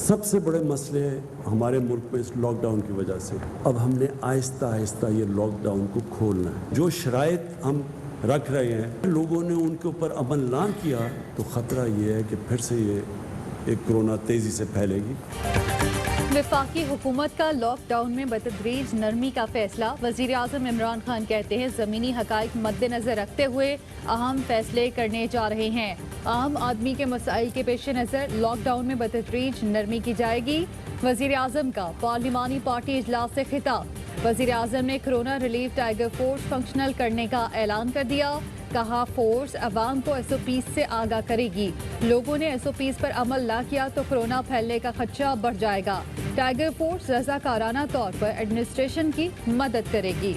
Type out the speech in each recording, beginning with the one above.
सबसे बड़े मसले हमारे मुल्क में इस लॉकडाउन की वजह से अब हमने आहिस्ता आहिस्ता ये लॉकडाउन को खोलना है। जो शराइत हम रख रहे हैं, लोगों ने उनके ऊपर अमल ना किया तो ख़तरा ये है कि फिर से ये एक कोरोना तेज़ी से फैलेगी। वफाकी हुकूमत का लॉकडाउन में बतदरीज नरमी का फैसला। वज़ीर आज़म इमरान खान कहते हैं ज़मीनी हक़ाइक़ मद्देनज़र रखते हुए अहम फैसले करने जा रहे हैं। आम आदमी के मसाइल के पेश नज़र लॉकडाउन में बतदरीज नरमी की जाएगी। वज़ीर आज़म का पार्लिमानी पार्टी इजलास से खिताब। वज़ीर आज़म ने corona relief tiger force functional करने का ऐलान कर दिया। कहा फोर्स अवाम को SOPs से आगाह करेगी। लोगों ने SOPs पर अमल ना किया तो कोरोना फैलने का खदशा बढ़ जाएगा। टाइगर फोर्स रज़ाकाराना तौर पर एडमिनिस्ट्रेशन की मदद करेगी।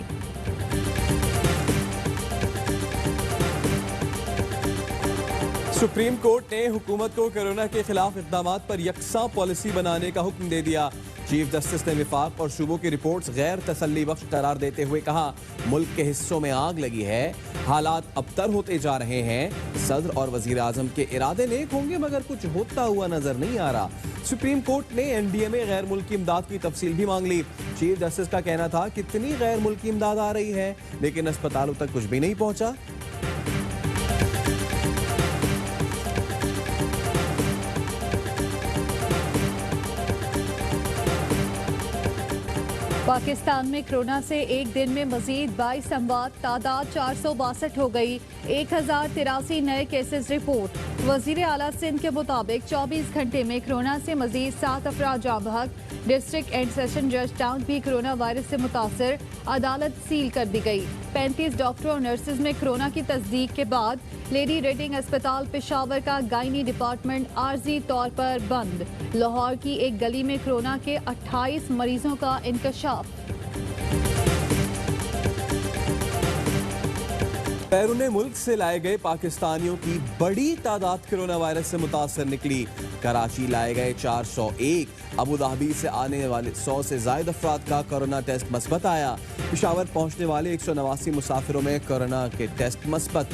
सुप्रीम कोर्ट ने हुकूमत को कोरोना के खिलाफ इक़दाम पर यकसा पॉलिसी बनाने का हुक्म दे दिया। चीफ जस्टिस ने विफाक और सूबों की रिपोर्ट्स गैर तसल्ली बख्श करार देते हुए कहा मुल्क के हिस्सों में आग लगी है, हालात अबतर होते जा रहे हैं। सदर और वजीर आजम के इरादे नेक होंगे मगर कुछ होता हुआ नजर नहीं आ रहा। सुप्रीम कोर्ट ने NDA में गैर मुल्की इमदाद की तफसील भी मांग ली। चीफ जस्टिस का कहना था कितनी गैर मुल्की इमदाद आ रही है लेकिन अस्पतालों तक कुछ भी नहीं पहुंचा। पाकिस्तान में कोरोना से एक दिन में मजीद 22 अमवात, तादाद 462 हो गई। 1083 नए केसेस रिपोर्ट। वजीर आला सिंध के मुताबिक 24 घंटे में कोरोना से मजीद 7 अफराद जाँ बहक। डिस्ट्रिक्ट एंड सेशन जज टाउन भी कोरोना वायरस से मुतासर, अदालत सील कर दी गई। 35 डॉक्टरों और नर्सेज में कोरोना की तस्दीक के बाद लेडी रेडिंग अस्पताल पेशावर का गायनी डिपार्टमेंट आर्जी तौर पर बंद। लाहौर की एक गली में कोरोना के 28 मरीजों का इंकशाफ। बैरून मुल्क से लाए गए पाकिस्तानियों की बड़ी तादाद कोरोना वायरस से मुतासर निकली। कराची लाए गए 401, अबू धाबी से आने वाले 100 से ज्यादा अफराद का कोरोना टेस्ट मस्बत आया। पेशावर पहुंचने वाले 189 मुसाफिरों में कोरोना के टेस्ट मस्बत।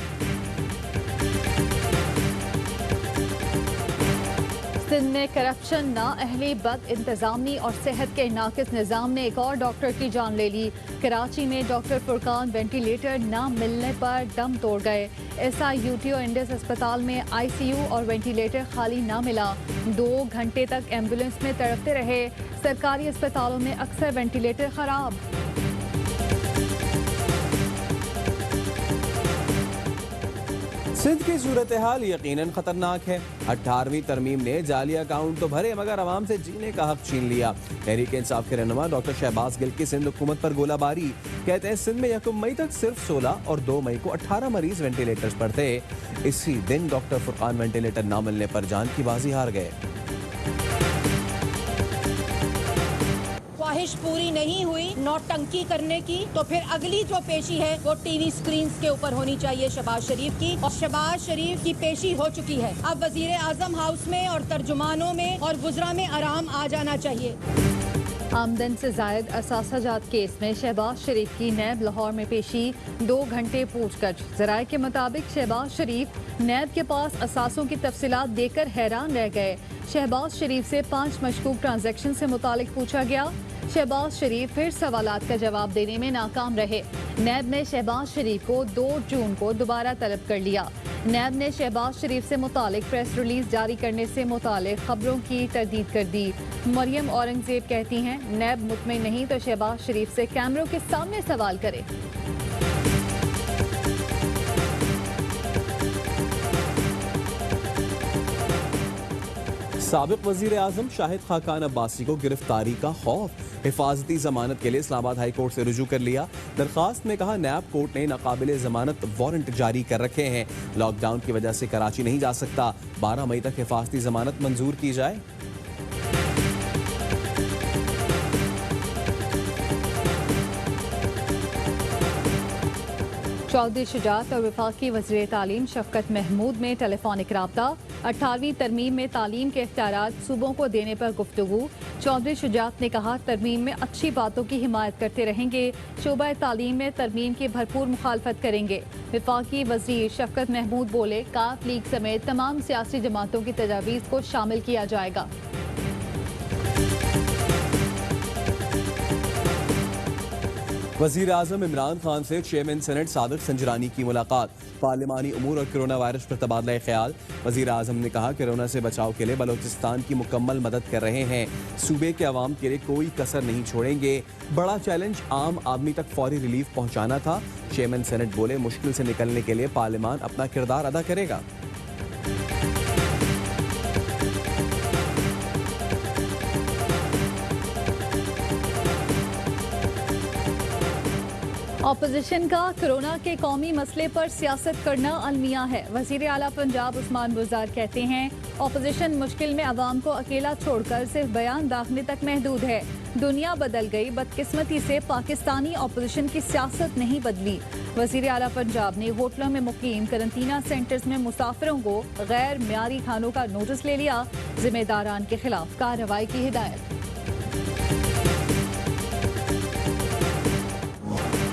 सिंध में करप्शन, नाअहली, बद इंतजामी और सेहत के नाकिस निज़ाम ने एक और डॉक्टर की जान ले ली। कराची में डॉक्टर फुरकान वेंटिलेटर न मिलने पर दम तोड़ गए। SIUTO इंडस अस्पताल में ICU और वेंटिलेटर खाली न मिला। 2 घंटे तक एम्बुलेंस में तड़पते रहे। सरकारी अस्पतालों में अक्सर वेंटिलेटर खराब। सिंध की सूरत हाल यकीनन खतरनाक है। 18वीं तरमीम ने जाली अकाउंट तो भरे मगर आवाम से जीने का हक छीन लिया। तहरीक इंसाफ के रहनुमा डॉक्टर शहबाज गिल की सिंध हुकूमत पर गोलाबारी। कहते हैं सिंध में 1 मई तक सिर्फ 16 और 2 मई को 18 मरीज वेंटिलेटर्स पर थे। इसी दिन डॉक्टर फुरकान वेंटिलेटर न मिलने पर जान की बाजी हार गए। ख्वाहिश पूरी नहीं हुई नौटंकी करने की तो फिर अगली जो पेशी है वो TV स्क्रीन के ऊपर होनी चाहिए शहबाज शरीफ की। और शहबाज शरीफ की पेशी हो चुकी है। अब वजीर आजम हाउस में और तर्जुमानों में और गुजरा में आराम आ जाना चाहिए। आमदन से जायद असासाजात केस में शहबाज शरीफ की नैब लाहौर में पेशी। 2 घंटे पूछगछ। जराये के मुताबिक शहबाज शरीफ नैब के पास असासों की तफसीलात देकर हैरान रह गए। शहबाज शरीफ से 5 मशकूक ट्रांजैक्शन से मुतालिक पूछा गया। शहबाज शरीफ फिर सवालात का जवाब देने में नाकाम रहे। नैब ने शहबाज शरीफ को 2 जून को दोबारा तलब कर लिया। नैब ने शहबाज शरीफ से मुतालिक प्रेस रिलीज जारी करने से मुतालिक खबरों की तरदीद कर दी। मरियम औरंगजेब कहती हैं नैब मुतमिन नहीं तो शहबाज शरीफ से कैमरों के सामने सवाल करे। साबिक वजीर आजम शाहिद खाकान अब्बासी को गिरफ्तारी का खौफ। हिफाजती जमानत के लिए इस्लामाबाद हाई कोर्ट से रुजू कर लिया। दरखास्त में कहा नैब कोर्ट ने नाकाबिले जमानत वारंट जारी कर रखे हैं। लॉकडाउन की वजह से कराची नहीं जा सकता। 12 मई तक हिफाजती जमानत मंजूर की जाए। चौधरी शुजात और वफाकी वज़ीर तालीम शफकत महमूद में टेलीफोनिक राब्ता। 18वीं तरमीम में तालीम के इख्तियारात सूबों को देने पर गुफ्तगू। चौधरी शुजात ने कहा तरमीम में अच्छी बातों की हिमायत करते रहेंगे। शोबा तालीम में तरमीम की भरपूर मुखालफत करेंगे। वफाकी वज़ीर शफकत महमूद बोले काफ लीग समेत तमाम सियासी जमातों की तजावीज़ को शामिल किया जाएगा। वजीर आजम इमरान खान से चेयरमैन सेनेट सादिक संजरानी की मुलाकात, पार्लिमानी उमूर और कोरोना वायरस पर तबादला ख्याल। वजीर आजम ने कहा कोरोना से बचाव के लिए बलोचिस्तान की मुकम्मल मदद कर रहे हैं, सूबे के अवाम के लिए कोई कसर नहीं छोड़ेंगे। बड़ा चैलेंज आम आदमी तक फौरी रिलीफ पहुंचाना था। चेयरमैन सेनेट बोले मुश्किल से निकलने के लिए पार्लिमान अपना किरदार अदा करेगा। ऑपोजिशन का कोरोना के कौमी मसले पर सियासत करना अलमिया है। वजीर आला पंजाब उस्मान बुज़दार कहते हैं ऑपोजिशन मुश्किल में अवाम को अकेला छोड़कर सिर्फ बयान दागने तक महदूद है। दुनिया बदल गई, बदकिस्मती से पाकिस्तानी ऑपोजिशन की सियासत नहीं बदली। वजीर आला पंजाब ने होटलों में मुकीम करंटीना सेंटर्स में मुसाफिरों को गैर मियारी खानों का नोटिस ले लिया, जिम्मेदारान के खिलाफ कार्रवाई की हिदायत।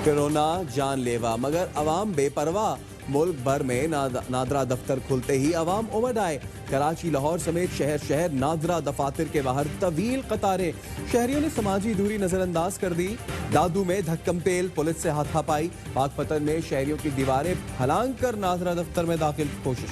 कोरोना जानलेवा मगर अवाम बेपरवाह, मुल्क भर में नादरा दफ्तर खुलते ही अवाम उमड़ आए। कराची, लाहौर समेत शहर शहर नादरा दफातर के बाहर तवील कतारें। शहरियों ने समाजी दूरी नजरअंदाज कर दी। दादू में धक्कम तेल, पुलिस से हाथापाई। पाकपतन में शहरियों की दीवारें फलांग कर नादरा दफ्तर में दाखिल की कोशिश।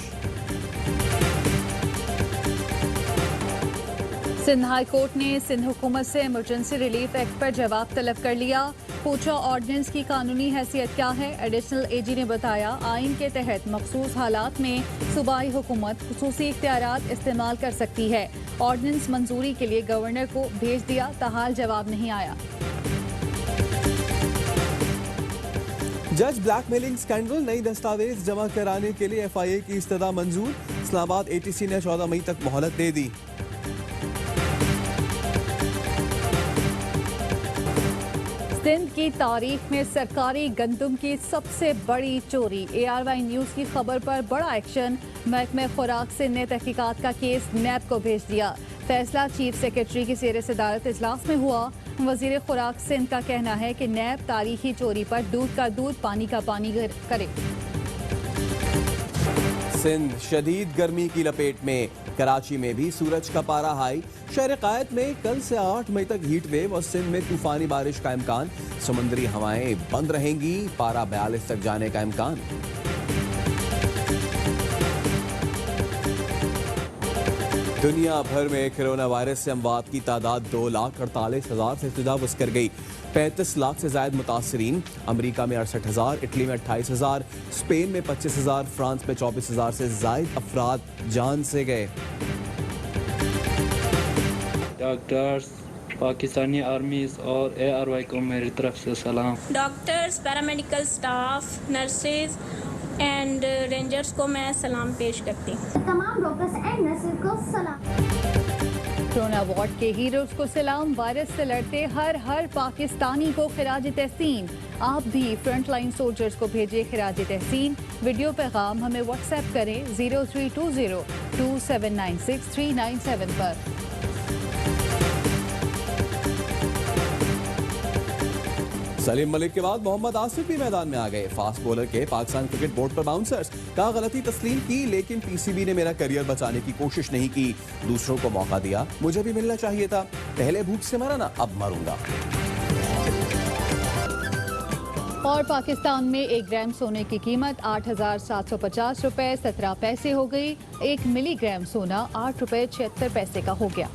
सिंध हाई कोर्ट ने सिंध हुकूमत से इमरजेंसी रिलीफ एक्ट पर जवाब तलब कर लिया। पूछा ऑर्डिनेंस की कानूनी हैसियत क्या है। एडिशनल एजी ने बताया आइन के तहत मखसूस हालात में सूबाई हुकूमत खुसूसी इख्तियारात इस्तेमाल कर सकती है। ऑर्डिनेंस मंजूरी के लिए गवर्नर को भेज दिया, ताहाल जवाब नहीं आया। जज ब्लैकमेलिंग स्कैंडल, नई दस्तावेज जमा कराने के लिए FIA की इस्तदा मंजूर। इस्लामाबाद ATC ने 14 मई तक मोहलत दे दी। सिंध की तारीख में सरकारी गंदम की सबसे बड़ी चोरी। ARY न्यूज़ की खबर पर बड़ा एक्शन। महकमे खुराक सिंध ने तहकीकात का केस नैब को भेज दिया। फैसला चीफ सेक्रेटरी की ज़ेर सदारत इजलास में हुआ। वजीर खुराक सिंध का कहना है कि नैब तारीखी चोरी पर दूध का दूध, पानी का पानी करे। सिंध शदीद गर्मी की लपेट में, कराची में भी सूरज का पारा हाई। शहर कायद में कल से 8 मई तक हीट वेव और सिंध में तूफानी बारिश का इम्कान। समुद्री हवाएं बंद रहेंगी, पारा 42 तक जाने का इम्कान। दुनिया भर में कोरोना वायरस से अमवात की तादाद 2,48,000 से तजावुज़ कर गई। 35 लाख से ज्यादा मुतासरीन। अमरीका में 68,000, इटली में 28,000, स्पेन में 25,000, फ्रांस में 24,000 से ज्यादा अफराद जान से गए। डॉक्टर्स, पाकिस्तानी आर्मीज और ARY को मेरी तरफ से सलाम। Doctors, paramedical staff, nurses and rangers को मैं सलाम पेश करती हूँ। तमाम डॉक्टर्स एंड नर्सेज को सलाम। कोरोना वार्ड के हीरोज को सलाम। वायरस से लड़ते हर पाकिस्तानी को खिराज तहसीन। आप भी फ्रंट लाइन सोल्जर्स को भेजिए खिराज तहसीन। वीडियो पैगाम हमें व्हाट्सएप करें 0320 2796 397 पर। सलीम मलिक के बाद मोहम्मद आसिफ भी मैदान में आ गए। फास्ट बॉलर के पाकिस्तान क्रिकेट बोर्ड पर बाउंसर्स का गलती तस्लीम की, लेकिन PCB ने मेरा करियर बचाने की कोशिश नहीं की। दूसरों को मौका दिया, मुझे भी मिलना चाहिए था। पहले भूख से मरा ना, अब मरूंगा। और पाकिस्तान में 1 ग्राम सोने की कीमत 8,750 रुपए 17 पैसे हो गई। 1 मिलीग्राम सोना 8 रुपए 76 पैसे का हो गया।